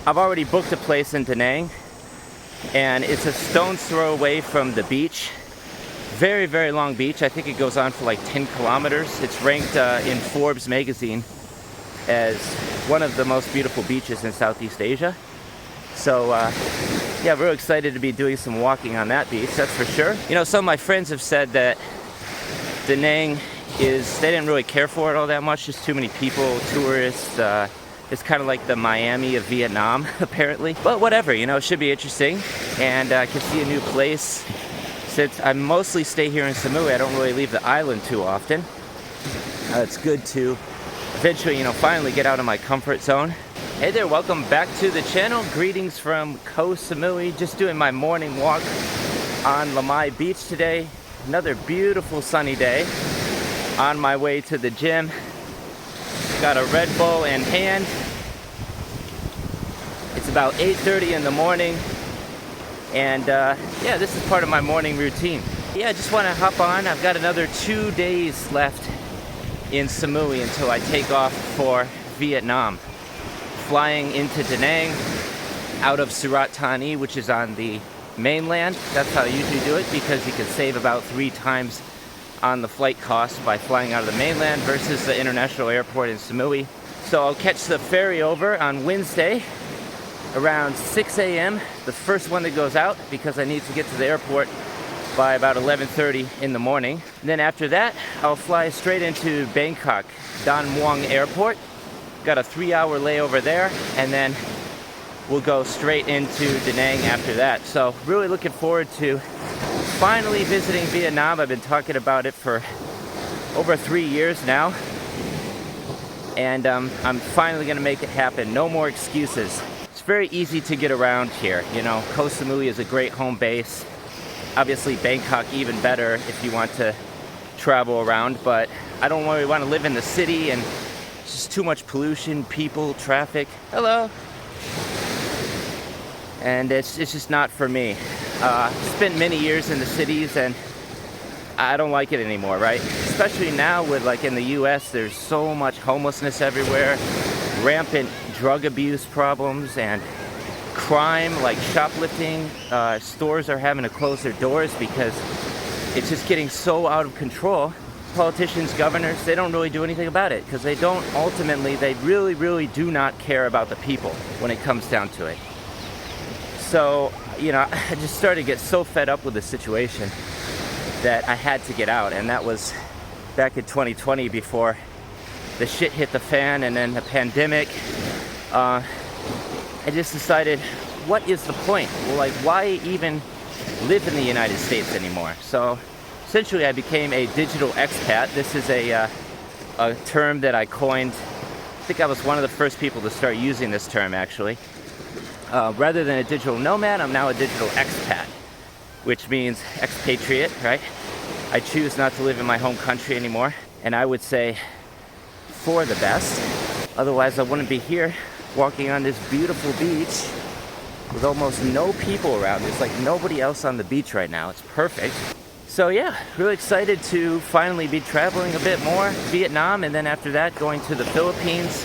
I've already booked a place in Da Nang, and it's a stone's throw away from the beach. Very, very long beach. I think it goes on for like 10 kilometers. It's ranked in Forbes magazine as one of the most beautiful beaches in Southeast Asia. So yeah, we're excited to be doing some walking on that beach, that's for sure. You know, some of my friends have said that Da Nang they didn't really care for it all that much, just too many people, tourists. It's kind of like the Miami of Vietnam, apparently. But whatever, you know, it should be interesting. And I can see a new place. Since I mostly stay here in Samui, I don't really leave the island too often. It's good to eventually, you know, finally get out of my comfort zone. Hey there, welcome back to the channel. Greetings from Koh Samui. Just doing my morning walk on Lamai Beach today. Another beautiful sunny day. On my way to the gym. Got a Red Bull in hand. It's about 8:30 in the morning. And yeah, this is part of my morning routine. Yeah, I just want to hop on. I've got another 2 days left in Samui until I take off for Vietnam. Flying into Da Nang out of Surat Thani, which is on the mainland. That's how I usually do it because you can save about 3 times on the flight cost by flying out of the mainland versus the international airport in Samui. So I'll catch the ferry over on Wednesday around 6 a.m. the first one that goes out because I need to get to the airport by about 11:30 in the morning. And then after that, I'll fly straight into Bangkok Don Mueang Airport. Got a 3-hour layover there, and then we'll go straight into Da Nang after that. So really looking forward to finally visiting Vietnam. I've been talking about it for over 3 years now, and I'm finally gonna make it happen. No more excuses. It's very easy to get around here. You know, Koh Samui is a great home base. Obviously Bangkok even better if you want to travel around, but I don't really want to live in the city, and it's just too much pollution, people, traffic. Hello. And it's just not for me. Spent many years in the cities and I don't like it anymore, right? Especially now with, like, in the US, there's so much homelessness everywhere, rampant drug abuse problems and crime, like shoplifting. Stores are having to close their doors because it's just getting so out of control. Politicians, governors, they don't really do anything about it because they really do not care about the people when it comes down to it. So, you know, I just started to get so fed up with the situation that I had to get out, and that was back in 2020 before the shit hit the fan and then the pandemic. I just decided, what is the point? Well, like, why even live in the United States anymore? So essentially I became a digital expat. This is a term that I coined. I think I was one of the first people to start using this term, actually. Rather than a digital nomad, I'm now a digital expat, which means expatriate, right? I choose not to live in my home country anymore, and I would say for the best. Otherwise, I wouldn't be here walking on this beautiful beach with almost no people around. There's like nobody else on the beach right now. It's perfect. So yeah, really excited to finally be traveling a bit more. Vietnam, and then after that going to the Philippines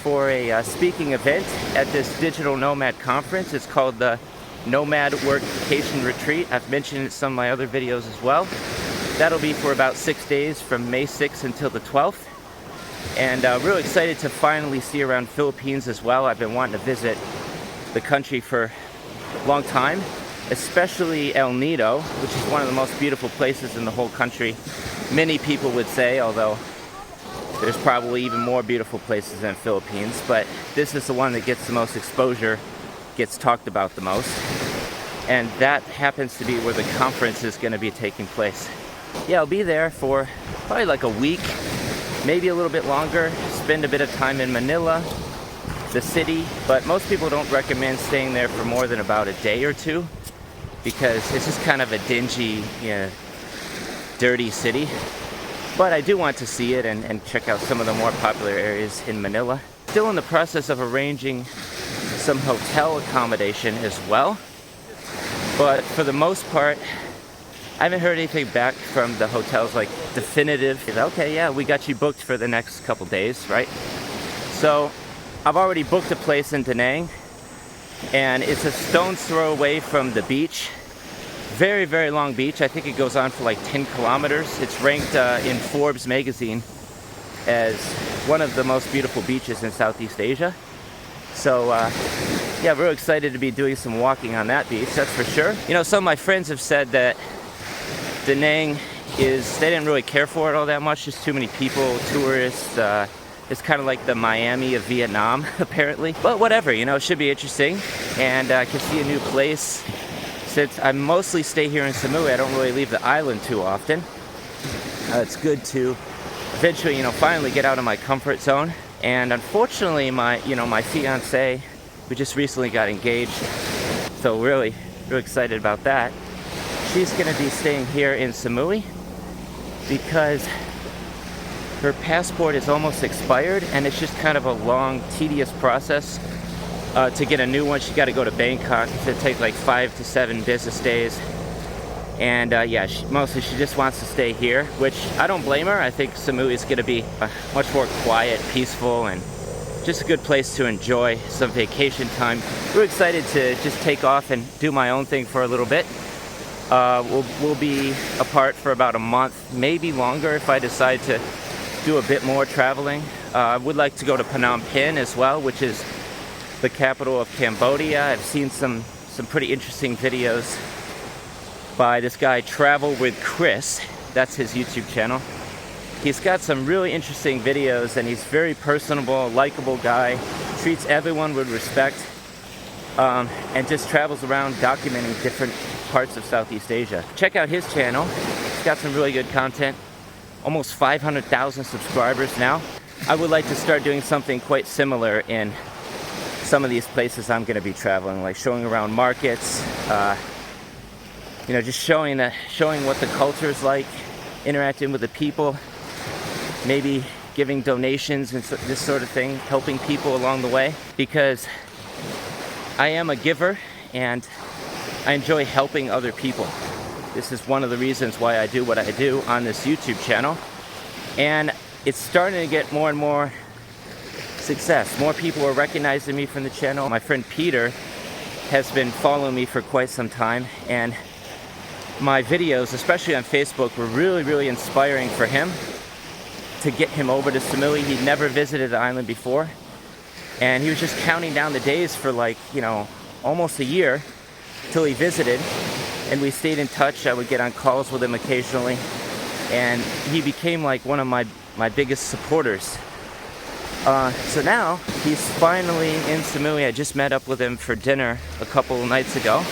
for a speaking event at this digital nomad conference. It's called the Nomad Workcation Retreat. I've mentioned it in some of my other videos as well. That'll be for about 6 days from May 6th until the 12th. And really excited to finally see around Philippines as well. I've been wanting to visit the country for a long time, especially El Nido, which is one of the most beautiful places in the whole country. Many people would say, although there's probably even more beautiful places than Philippines, but this is the one that gets the most exposure, gets talked about the most. And that happens to be where the conference is going to be taking place. Yeah, I'll be there for probably like a week, maybe a little bit longer, spend a bit of time in Manila, the city, but most people don't recommend staying there for more than about a day or two because it's just kind of a dingy, you know, dirty city. But I do want to see it and check out some of the more popular areas in Manila. Still in the process of arranging some hotel accommodation as well. But for the most part, I haven't heard anything back from the hotels, like definitive. Okay, yeah, we got you booked for the next couple days, right? So I've already booked a place in Da Nang, and it's a stone's throw away from the beach. Very, very long beach. I think it goes on for like 10 kilometers. It's ranked in Forbes magazine as one of the most beautiful beaches in Southeast Asia. So yeah, we're excited to be doing some walking on that beach, that's for sure. You know, some of my friends have said that Da Nang they didn't really care for it all that much, just too many people, tourists. It's kind of like the Miami of Vietnam, apparently. But whatever, you know, it should be interesting. And I can see a new place. Since I mostly stay here in Samui, I don't really leave the island too often. It's good to eventually, you know, finally get out of my comfort zone. And unfortunately, my fiance, we just recently got engaged. So really excited about that. She's gonna be staying here in Samui because her passport is almost expired, and it's just kind of a long, tedious process to get a new one. She got to go to Bangkok. It takes like 5 to 7 business days. And yeah, mostly she just wants to stay here, which I don't blame her. I think Samui is going to be much more quiet, peaceful, and just a good place to enjoy some vacation time. We're excited to just take off and do my own thing for a little bit. We'll be apart for about a month, maybe longer if I decide to do a bit more traveling. I would like to go to Phnom Penh as well, which is the capital of Cambodia. I've seen some pretty interesting videos by this guy Travel with Chris. That's his YouTube channel. He's got some really interesting videos, and he's very personable, likable guy, treats everyone with respect, and just travels around documenting different parts of Southeast Asia. Check out his channel. He's got some really good content. Almost 500,000 subscribers now. I would like to start doing something quite similar in some of these places I'm going to be traveling, like showing around markets, you know, just showing what the culture is like, interacting with the people, maybe giving donations and this sort of thing, helping people along the way, because I am a giver and I enjoy helping other people. This is one of the reasons why I do what I do on this YouTube channel, and it's starting to get more and more success. More people are recognizing me from the channel. My friend Peter has been following me for quite some time, and my videos, especially on Facebook, were really inspiring for him to get him over to Samui. He'd never visited the island before, and he was just counting down the days for, like, you know, almost a year till he visited. And we stayed in touch. I would get on calls with him occasionally, and he became like one of my biggest supporters. So now he's finally in Samui. I just met up with him for dinner a couple of nights ago,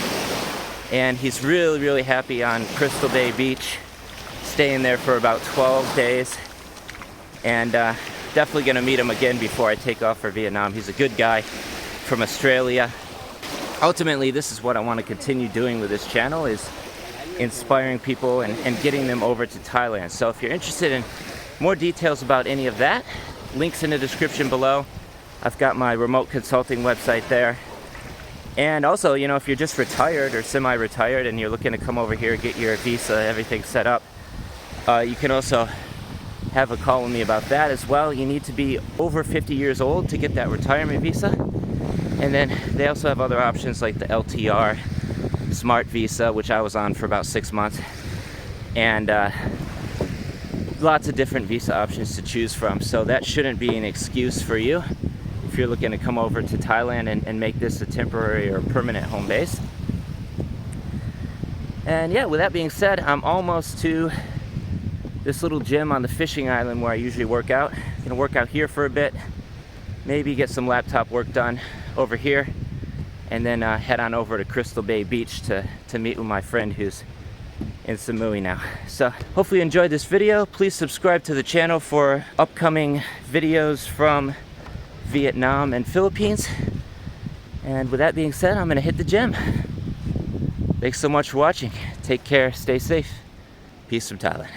and he's really happy on Crystal Bay Beach, staying there for about 12 days, and definitely gonna meet him again before I take off for Vietnam. He's a good guy from Australia. Ultimately, this is what I want to continue doing with this channel, is inspiring people and getting them over to Thailand. So if you're interested in more details about any of that, links in the description below. I've got my remote consulting website there. And also, you know, if you're just retired or semi-retired and you're looking to come over here, get your visa, everything set up, you can also have a call with me about that as well. You need to be over 50 years old to get that retirement visa. And then they also have other options like the LTR Smart Visa, which I was on for about 6 months. And lots of different visa options to choose from. So that shouldn't be an excuse for you if you're looking to come over to Thailand and make this a temporary or permanent home base. And yeah, with that being said, I'm almost to this little gym on the fishing island where I usually work out. I'm gonna work out here for a bit, maybe get some laptop work done over here, and then head on over to Crystal Bay Beach to meet with my friend who's in Samui now. So hopefully you enjoyed this video. Please subscribe to the channel for upcoming videos from Vietnam and Philippines. And with that being said, I'm gonna hit the gym. Thanks so much for watching. Take care, stay safe. Peace from Thailand.